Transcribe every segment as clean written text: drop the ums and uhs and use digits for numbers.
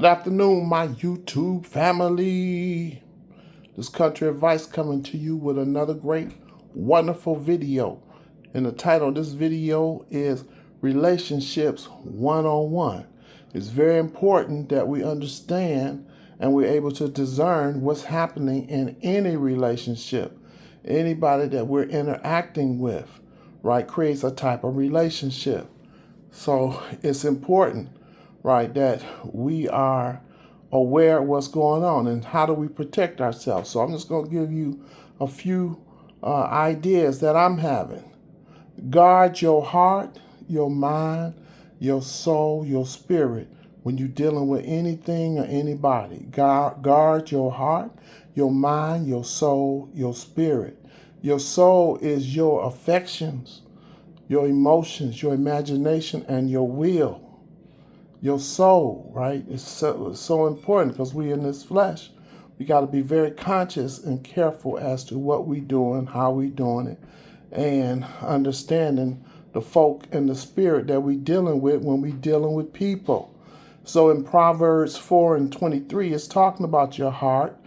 Good afternoon, my YouTube family. This Country Advice coming to you with another great, wonderful video. And the title of this video is Relationships One-on-One. It's very important that we understand and we're able to discern what's happening in any relationship. Anybody that we're interacting with, right, creates a type of relationship. So it's important, right, that we are aware of what's going on and how do we protect ourselves. So I'm just going to give you a few ideas that I'm having. Guard your heart, your mind, your soul, your spirit when you're dealing with anything or anybody. Guard your heart, your mind, your soul, your spirit. Your soul is your affections, your emotions, your imagination, and your will. Your soul, right? It's so important because we in this flesh. We got to be very conscious and careful as to what we doing, how we doing it, and understanding the folk and the spirit that we dealing with when we dealing with people. So in Proverbs 4:23, it's talking about your heart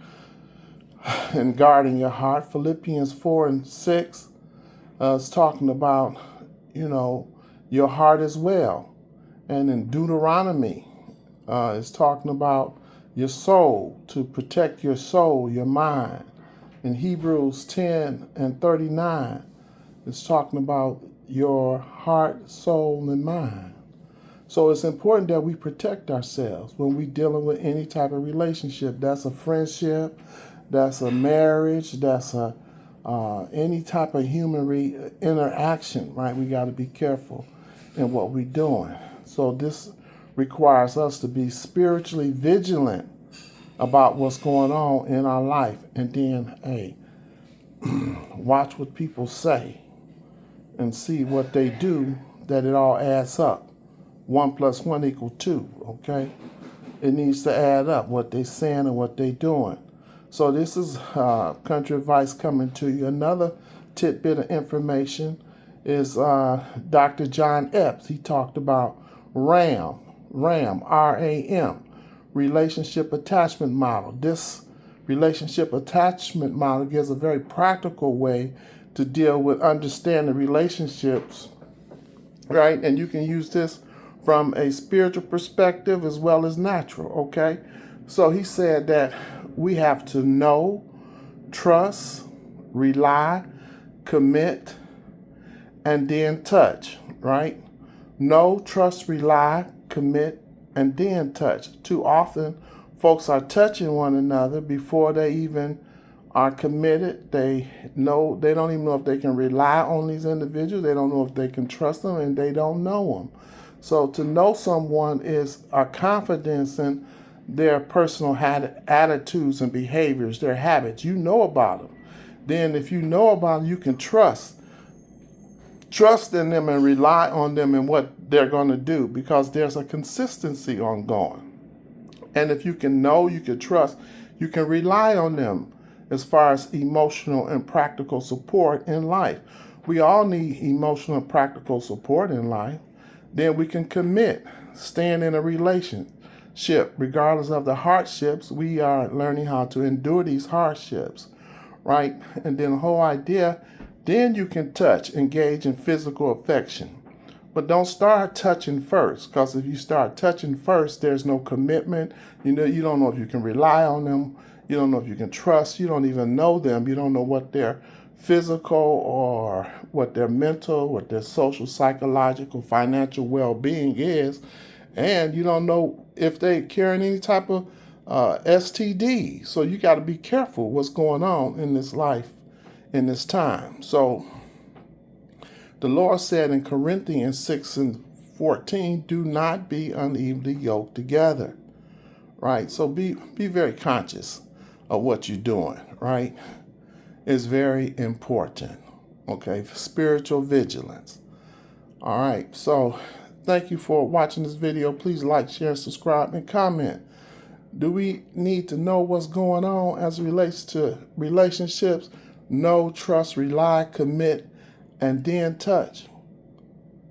and guarding your heart. Philippians 4:6, it's talking about, your heart as well. And in Deuteronomy, it's talking about your soul, to protect your soul, your mind. In Hebrews 10:39, it's talking about your heart, soul, and mind. So it's important that we protect ourselves when we're dealing with any type of relationship. That's a friendship, that's a marriage, that's any type of human interaction, right? We got to be careful in what we're doing. So this requires us to be spiritually vigilant about what's going on in our life. And then, watch what people say and see what they do, that it all adds up. 1 + 1 = 2, okay? It needs to add up, what they're saying and what they're doing. So this is Country Advice coming to you. Another tidbit of information is Dr. John Epps. He talked about RAM, R-A-M, relationship attachment model. This relationship attachment model gives a very practical way to deal with understanding relationships, right? And you can use this from a spiritual perspective as well as natural, okay? So he said that we have to know, trust, rely, commit, and then touch, right? Know, trust, rely, commit, and then touch. Too often, folks are touching one another before they even are committed. They don't even know if they can rely on these individuals. They don't know if they can trust them, and they don't know them. So to know someone is a confidence in their personal attitudes and behaviors, their habits. You know about them. Then if you know about them, you can trust in them and rely on them and what they're going to do, because there's a consistency ongoing. And if you can know, you can trust, you can rely on them as far as emotional and practical support in life. We all need emotional and practical support in life. Then we can commit, stand in a relationship. Regardless of the hardships, we are learning how to endure these hardships, right? And then the whole idea, then you can touch, engage in physical affection. But don't start touching first, because if you start touching first, there's no commitment. You don't know if you can rely on them. You don't know if you can trust. You don't even know them. You don't know what their physical or what their mental, what their social, psychological, financial well-being is. And you don't know if they carrying any type of STD. So you got to be careful what's going on in this life, in this time. So the Lord said in Corinthians 6:14, do not be unevenly yoked together, right? So be very conscious of what you're doing, right? It's very important, okay? Spiritual vigilance. All right, so thank you for watching this video. Please like, share, subscribe, and comment. Do we need to know what's going on as it relates to relationships? Know, trust, rely, commit, and then touch.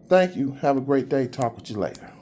Thank you. Have a great day. Talk with you later.